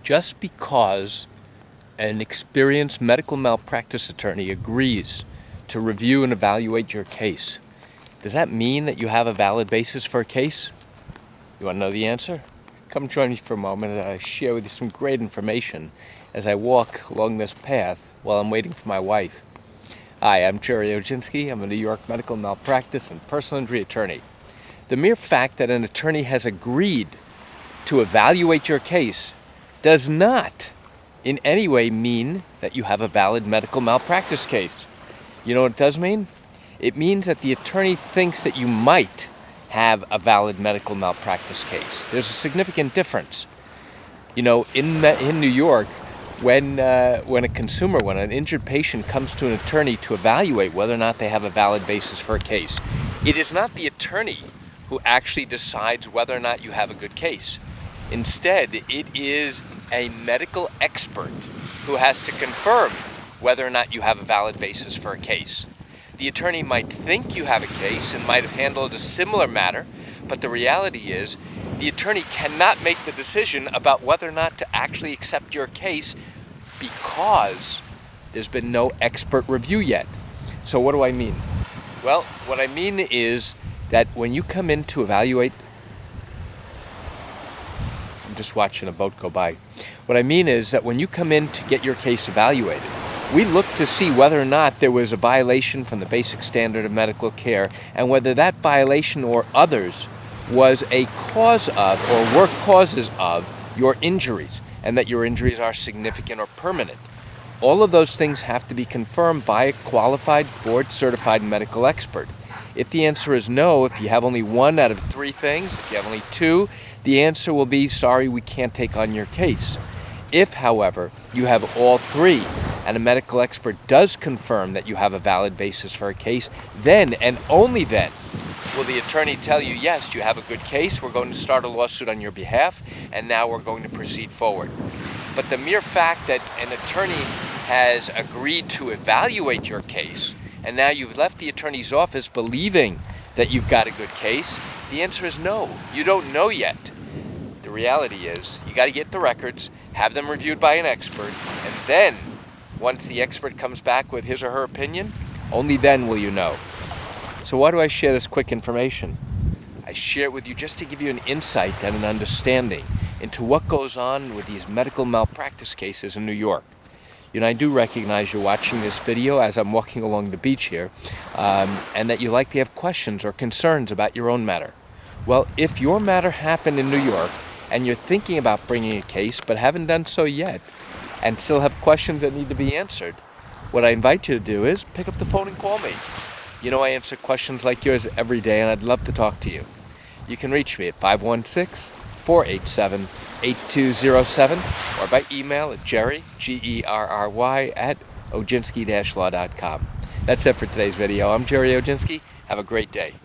Just because an experienced medical malpractice attorney agrees to review and evaluate your case, does that mean that you have a valid basis for a case? You want to know the answer? Come join me for a moment and I'll share with you some great information as I walk along this path while I'm waiting for my wife. Hi, I'm Gerry Oginski. I'm a New York medical malpractice and personal injury attorney. The mere fact that an attorney has agreed to evaluate your case does not in any way mean that you have a valid medical malpractice case. You know what it does mean? It means that the attorney thinks that you might have a valid medical malpractice case. There's a significant difference. You know, in New York, when an injured patient comes to an attorney to evaluate whether or not they have a valid basis for a case, it is not the attorney who actually decides whether or not you have a good case. Instead, it is a medical expert who has to confirm whether or not you have a valid basis for a case. The attorney might think you have a case and might have handled a similar matter, but the reality is the attorney cannot make the decision about whether or not to actually accept your case because there's been no expert review yet. So what do I mean? Well, what I mean is that when you come in to evaluate, I'm just watching a boat go by. What I mean is that when you come in to get your case evaluated, we look to see whether or not there was a violation from the basic standard of medical care and whether that violation or others was a cause of or were causes of your injuries and that your injuries are significant or permanent. All of those things have to be confirmed by a qualified, board-certified medical expert. If the answer is no, if you have only one out of three things, if you have only two, the answer will be, sorry, we can't take on your case. If, however, you have all three and a medical expert does confirm that you have a valid basis for a case, then and only then will the attorney tell you, yes, you have a good case, we're going to start a lawsuit on your behalf, and now we're going to proceed forward. But the mere fact that an attorney has agreed to evaluate your case, and now you've left the attorney's office believing that you've got a good case, the answer is no. You don't know yet. The reality is you got to get the records, have them reviewed by an expert, and then once the expert comes back with his or her opinion, only then will you know. So why do I share this quick information? I share it with you just to give you an insight and an understanding into what goes on with these medical malpractice cases in New York. You know, I do recognize you're watching this video as I'm walking along the beach here, and that you likely have questions or concerns about your own matter. Well, if your matter happened in New York and you're thinking about bringing a case but haven't done so yet and still have questions that need to be answered, what I invite you to do is pick up the phone and call me. You know, I answer questions like yours every day and I'd love to talk to you. You can reach me at 516-487-8207 or by email at Gerry, Gerry, at Oginski-law.com. That's it for today's video. I'm Gerry Oginski. Have a great day.